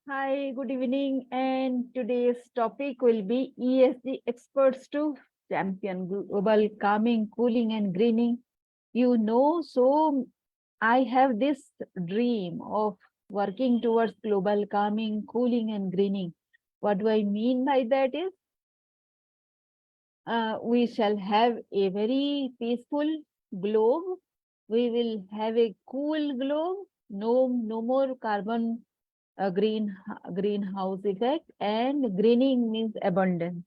Hi, good evening. And today's topic will be ESG experts to champion global calming, cooling, and greening. So I have this dream of working towards global calming, cooling, and greening. What do I mean by that is we shall have a very peaceful globe. We will have a cool globe. No more carbon greenhouse effect, and greening means abundance,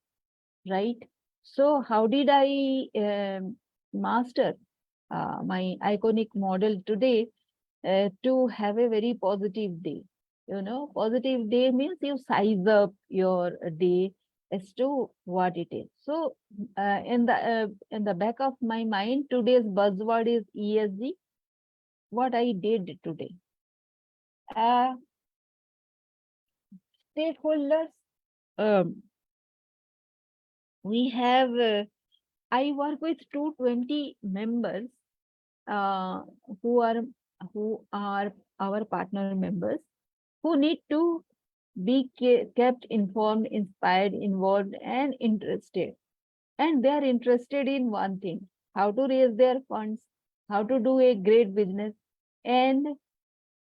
right? So how did I master my iconic model today to have a very positive day? Positive day means you size up your day as to what it is. So in the back of my mind, today's buzzword is ESG. What I did today, uh, stakeholders. Um, we have I work with 220 members uh, who are who are our partner members who need to be kept informed, inspired, involved, and interested. And they are interested in one thing: how to raise their funds, how to do a great business, and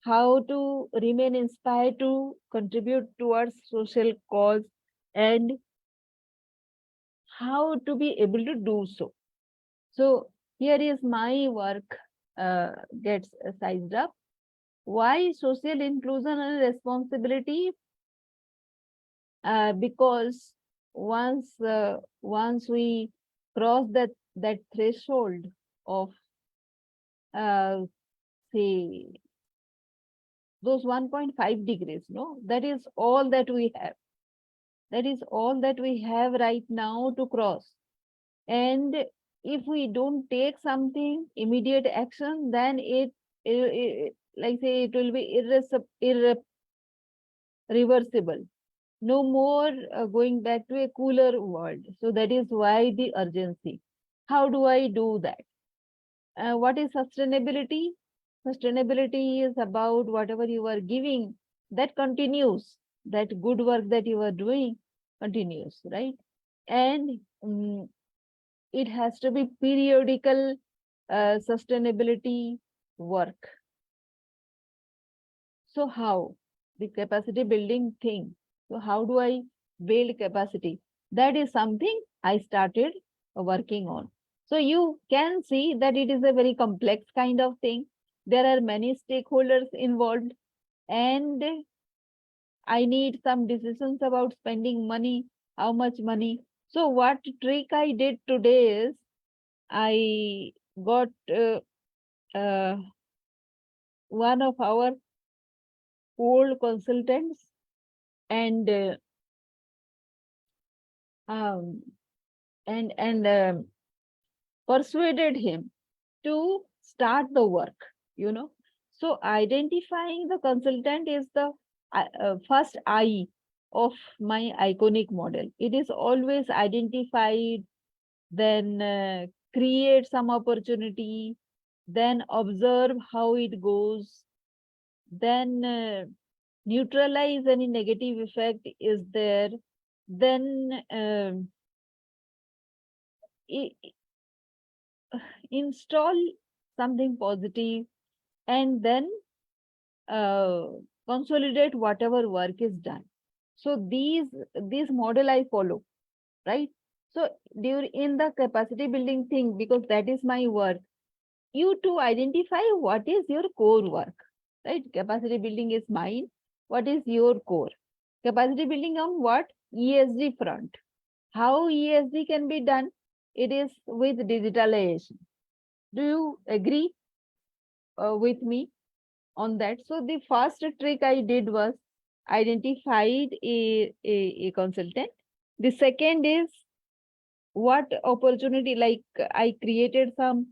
how to remain inspired to contribute towards social cause, and how to be able to do so. So here is my work gets sized up. Why social inclusion and responsibility? Because once we cross that threshold of uh, say those 1.5 degrees, no, that is all that we have. That is all that we have right now to cross. And if we don't take something immediate action, then like say it will be irreversible. No more going back to a cooler world. So that is why the urgency. How do I do that? What is sustainability? Sustainability is about whatever you are giving that continues. That good work that you are doing continues, right? And it has to be periodical sustainability work. So how? The capacity building thing. So how do I build capacity? That is something I started working on. So you can see that it is a very complex kind of thing. There are many stakeholders involved, and I need some decisions about spending money, how much money. So what trick I did today is I got uh, one of our old consultants, and um, and persuaded him to start the work. You know, so identifying the consultant is the first I of my iconic model. It is always identified, then create some opportunity, then observe how it goes, then neutralize any negative effect is there, then install something positive, and then uh, consolidate whatever work is done. So these model I follow, right? So during in the capacity building thing, because that is my work, you to identify what is your core work, right? Capacity building is mine. What is your core? Capacity building on what? ESG front. How ESG can be done? It is with digitalization. Do you agree with me on that? So the first trick I did was identified a consultant. The second is what opportunity, like I created some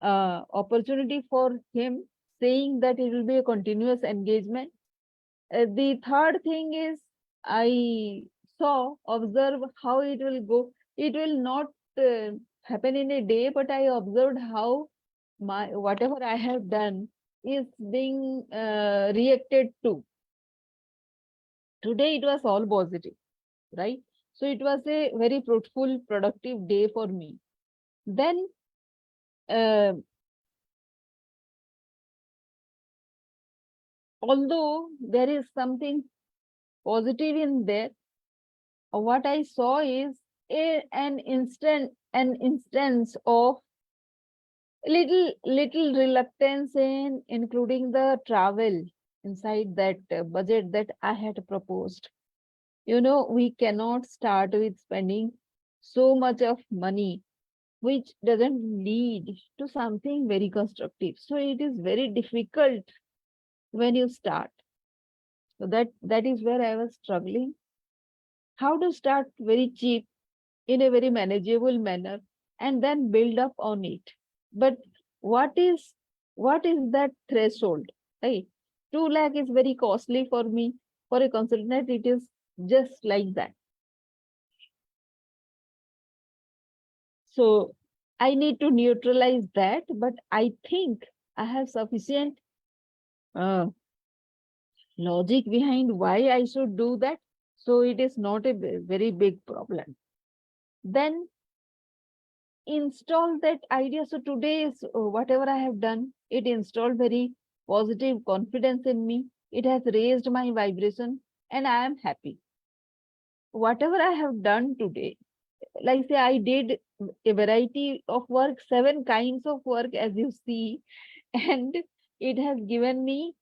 opportunity for him, saying that it will be a continuous engagement. The third thing is I observe how it will go. It will not happen in a day, but I observed how my whatever I have done is being reacted to. Today it was all positive, right? So it was a very fruitful, productive day for me. Then, uh, although there is something positive in there, what I saw is an instance of little reluctance in including the travel inside that budget that I had proposed. We cannot start with spending so much of money which doesn't lead to something very constructive. So it is very difficult when you start. So that is where I was struggling. How to start very cheap in a very manageable manner and then build up on it. But what is what is that threshold? Right? 2 lakh is very costly for me. For a consultant, it is just like that. So I need to neutralize that, but I think I have sufficient uh, logic behind why I should do that. So it is not a very big problem. Then install that idea. So today is whatever I have done, it installed very positive confidence in me. It has raised my vibration and I am happy. Whatever I have done today, like say I did a variety of work, 7 kinds of work as you see, and it has given me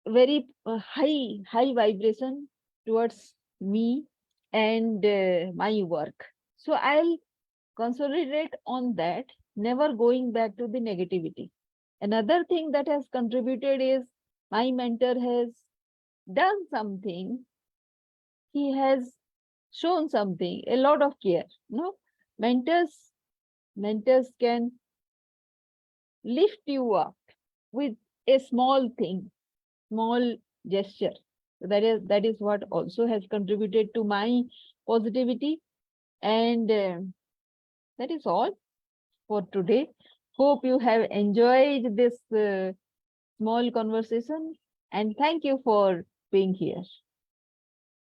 very high vibration towards me and my work. So I'll consolidate on that, never going back to the negativity. Another thing that has contributed is my mentor has done something, he has shown something, a lot of care. No, mentors can lift you up with a small thing, small gesture. That is what also has contributed to my positivity, and that is all for today. Hope you have enjoyed this small conversation, and thank you for being here.